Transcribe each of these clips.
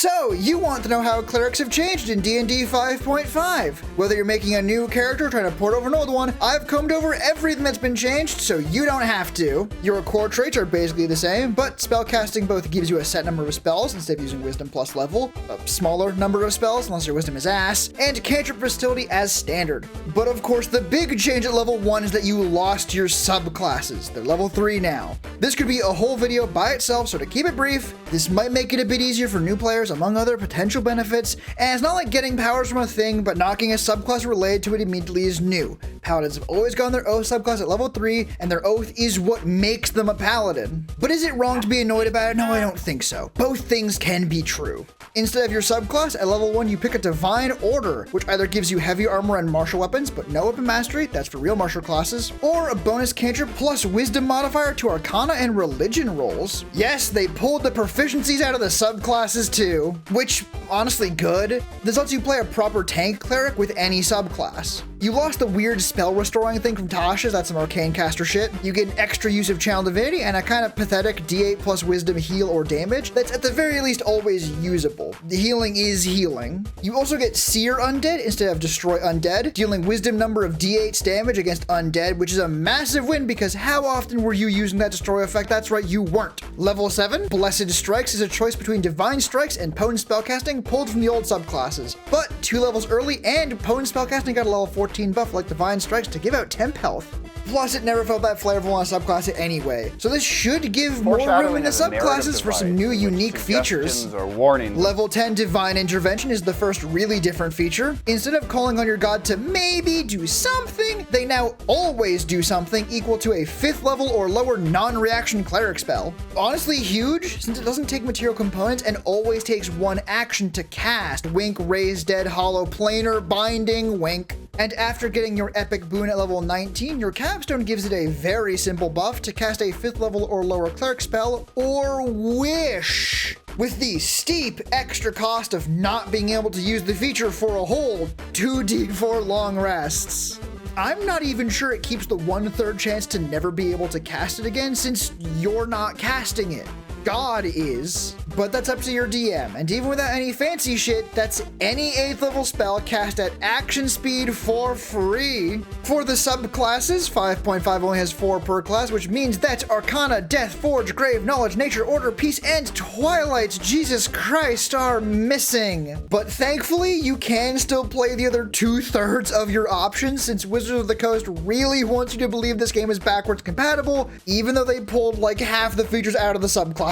So, you want to know how clerics have changed in D&D 5.5. Whether you're making a new character or trying to port over an old one, I've combed over everything that's been changed so you don't have to. Your core traits are basically the same, but spellcasting both gives you a set number of spells instead of using wisdom plus level, a smaller number of spells unless your wisdom is ass, and cantrip versatility as standard. But of course, the big change at level 1 is that you lost your subclasses. They're level 3 now. This could be a whole video by itself, so to keep it brief, this might make it a bit easier for new players among other potential benefits, and it's not like getting powers from a thing, but knocking a subclass related to it immediately is new. Paladins have always gotten their oath subclass at level 3, and their oath is what makes them a paladin. But is it wrong to be annoyed about it? No, I don't think so. Both things can be true. Instead of your subclass, at level 1 you pick a Divine Order, which either gives you heavy armor and martial weapons, but no weapon mastery, that's for real martial classes, or a bonus cantrip plus wisdom modifier to Arcana and Religion rolls. Yes, they pulled the proficiencies out of the subclasses too, which, honestly good. This lets you play a proper tank cleric with any subclass. You lost the weird spell restoring thing from Tasha's, that's some arcane caster shit. You get an extra use of Channel Divinity and a kind of pathetic D8 plus wisdom heal or damage that's at the very least always usable. The healing is healing. You also get Seer Undead instead of Destroy Undead, dealing wisdom number of D8's damage against undead, which is a massive win because how often were you using that destroy effect? That's right, you weren't. Level 7, Blessed Strikes is a choice between Divine Strikes and Potent Spellcasting pulled from the old subclasses. But 2 levels early and Potent Spellcasting got a level 14 buff like Divine Strikes to give out temp health. Plus, it never felt that flavorful on a subclass anyway, so this should give more room in the subclasses for some new unique features. Level 10 Divine Intervention is the first really different feature. Instead of calling on your god to maybe do something, they now always do something equal to a 5th level or lower non-reaction cleric spell. Honestly huge, since it doesn't take material components and always takes 1 action to cast. Wink, Raise Dead, Hollow Planar, Binding, wink. And after getting your epic boon at level 19, your capstone gives it a very simple buff to cast a 5th level or lower cleric spell, or wish. With the steep extra cost of not being able to use the feature for a whole 2d4 long rests. I'm not even sure it keeps the 1/3 chance to never be able to cast it again since you're not casting it. God is, but that's up to your DM, and even without any fancy shit, that's any 8th level spell cast at action speed for free. For the subclasses, 5.5 only has 4 per class, which means that Arcana, Death, Forge, Grave, Knowledge, Nature, Order, Peace, and Twilight, Jesus Christ, are missing. But thankfully, you can still play the other 2/3 of your options since Wizards of the Coast really wants you to believe this game is backwards compatible, even though they pulled like half the features out of the subclass.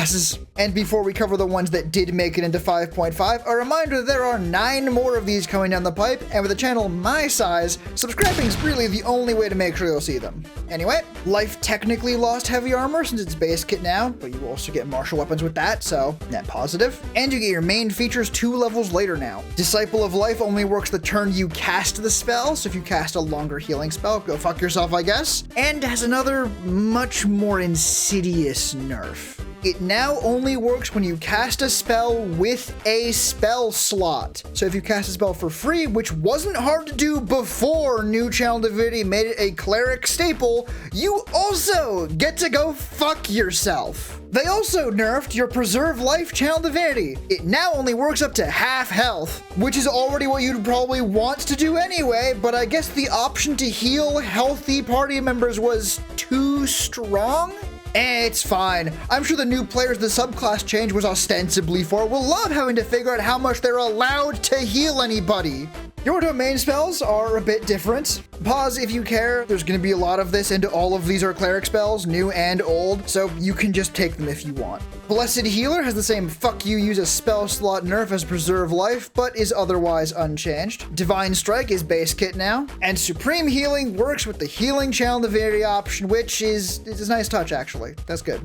And before we cover the ones that did make it into 5.5, a reminder that there are 9 more of these coming down the pipe, and with a channel my size, subscribing is really the only way to make sure you'll see them. Anyway, Life technically lost heavy armor since it's base kit now, but you also get martial weapons with that, so net positive. And you get your main features 2 levels later now. Disciple of Life only works the turn you cast the spell, so if you cast a longer healing spell, go fuck yourself, I guess. And has another much more insidious nerf. It now only works when you cast a spell with a spell slot. So if you cast a spell for free, which wasn't hard to do before New Channel Divinity made it a cleric staple, you also get to go fuck yourself. They also nerfed your Preserve Life Channel Divinity. It now only works up to half health, which is already what you'd probably want to do anyway, but I guess the option to heal healthy party members was too strong? It's fine. I'm sure the new players the subclass change was ostensibly for will love having to figure out how much they're allowed to heal anybody. Your domain spells are a bit different. Pause if you care, there's going to be a lot of this, and all of these are cleric spells, new and old, so you can just take them if you want. Blessed Healer has the same fuck you use a spell slot nerf as Preserve Life, but is otherwise unchanged. Divine Strike is base kit now, and Supreme Healing works with the Healing Channel Divinity option, which is a nice touch actually. That's good.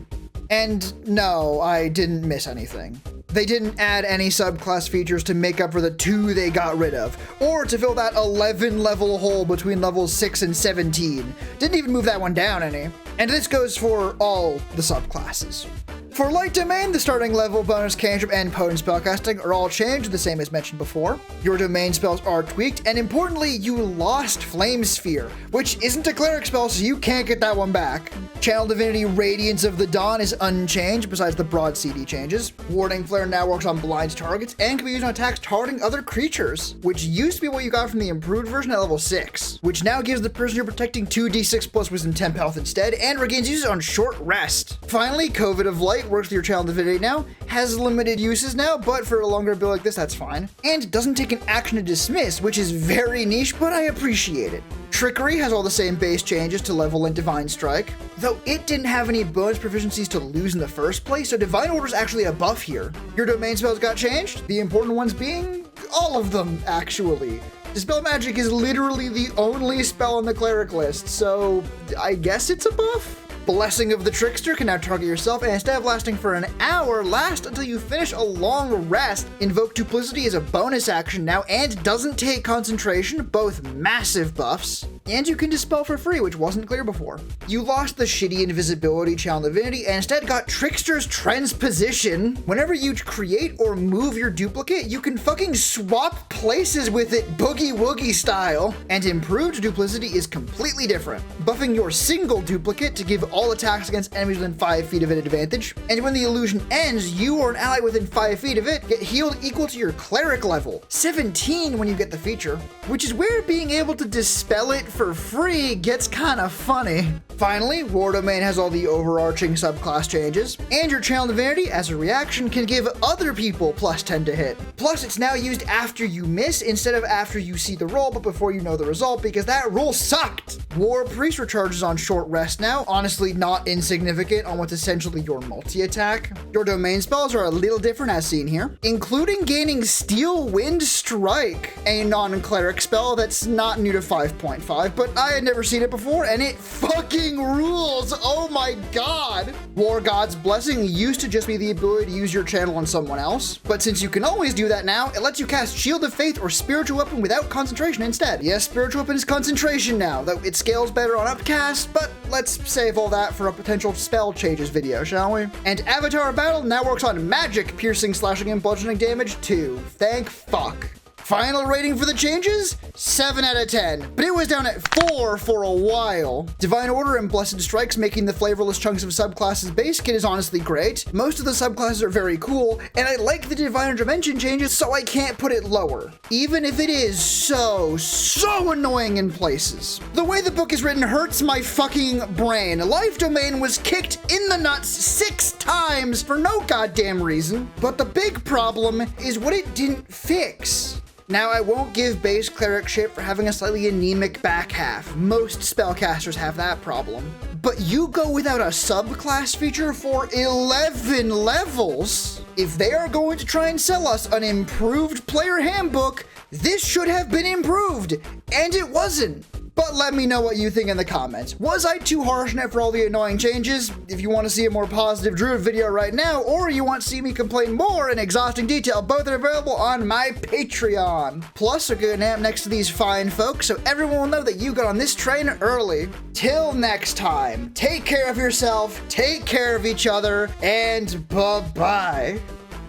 And no, I didn't miss anything. They didn't add any subclass features to make up for the 2 they got rid of, or to fill that 11 level hole between levels 6 and 17. Didn't even move that one down any. And this goes for all the subclasses. For Light Domain, the starting level, bonus cantrip, and potent spellcasting are all changed, the same as mentioned before. Your domain spells are tweaked, and importantly, you lost Flame Sphere, which isn't a cleric spell, so you can't get that one back. Channel Divinity Radiance of the Dawn is unchanged, besides the broad CD changes. Warding Flare now works on blind targets, and can be used on attacks targeting other creatures, which used to be what you got from the improved version at level 6, which now gives the person you're protecting 2d6 plus wisdom temp health instead, and regains uses on short rest. Finally, Covid of Light works with your Channel Divinity now, has limited uses now, but for a longer build like this, that's fine. And doesn't take an action to dismiss, which is very niche, but I appreciate it. Trickery has all the same base changes to level and Divine Strike, though it didn't have any bonus proficiencies to lose in the first place, so Divine Order is actually a buff here. Your domain spells got changed, the important ones being all of them, actually. Dispel Magic is literally the only spell on the cleric list, so I guess it's a buff? Blessing of the Trickster can now target yourself, and instead of lasting for an hour, last until you finish a long rest. Invoke Duplicity is a bonus action now, and doesn't take concentration, both massive buffs. And you can dispel for free, which wasn't clear before. You lost the shitty invisibility Channel Divinity, and instead got Trickster's Transposition. Whenever you create or move your duplicate, you can fucking swap places with it boogie woogie style. And improved Duplicity is completely different, buffing your single duplicate to give all attacks against enemies within 5 feet of it advantage, and when the illusion ends, you or an ally within 5 feet of it get healed equal to your cleric level, 17 when you get the feature, which is where being able to dispel it for free gets kinda funny. Finally, War Domain has all the overarching subclass changes, and your Channel Divinity, as a reaction, can give other people plus 10 to hit. Plus, it's now used after you miss instead of after you see the roll, but before you know the result, because that roll sucked! War Priest recharges on short rest now, honestly not insignificant on what's essentially your multi-attack. Your domain spells are a little different as seen here, including gaining Steel Wind Strike, a non-cleric spell that's not new to 5.5, but I had never seen it before, and it fucking rules! Oh my god! War God's Blessing used to just be the ability to use your channel on someone else, but since you can always do that now, it lets you cast Shield of Faith or Spiritual Weapon without concentration instead. Yes, Spiritual Weapon is concentration now, though it scales better on upcast, but let's save all that for a potential spell changes video, shall we? And Avatar Battle now works on magic, piercing, slashing, and bludgeoning damage too. Thank fuck. Final rating for the changes? 7 out of 10, but it was down at 4 for a while. Divine Order and Blessed Strikes making the flavorless chunks of subclasses base kit is honestly great. Most of the subclasses are very cool, and I like the Divine Intervention changes, so I can't put it lower, even if it is so annoying in places. The way the book is written hurts my fucking brain. Life Domain was kicked in the nuts 6 times for no goddamn reason, but the big problem is what it didn't fix. Now, I won't give base cleric shit for having a slightly anemic back half. Most spellcasters have that problem. But you go without a subclass feature for 11 levels? If they are going to try and sell us an improved player handbook, this should have been improved, and it wasn't. But let me know what you think in the comments. Was I too harsh on it for all the annoying changes? If you want to see a more positive Druid video right now, or you want to see me complain more in exhausting detail, both are available on my Patreon. Plus, a good nap next to these fine folks, so everyone will know that you got on this train early. Till next time, take care of yourself, take care of each other, and bye-bye.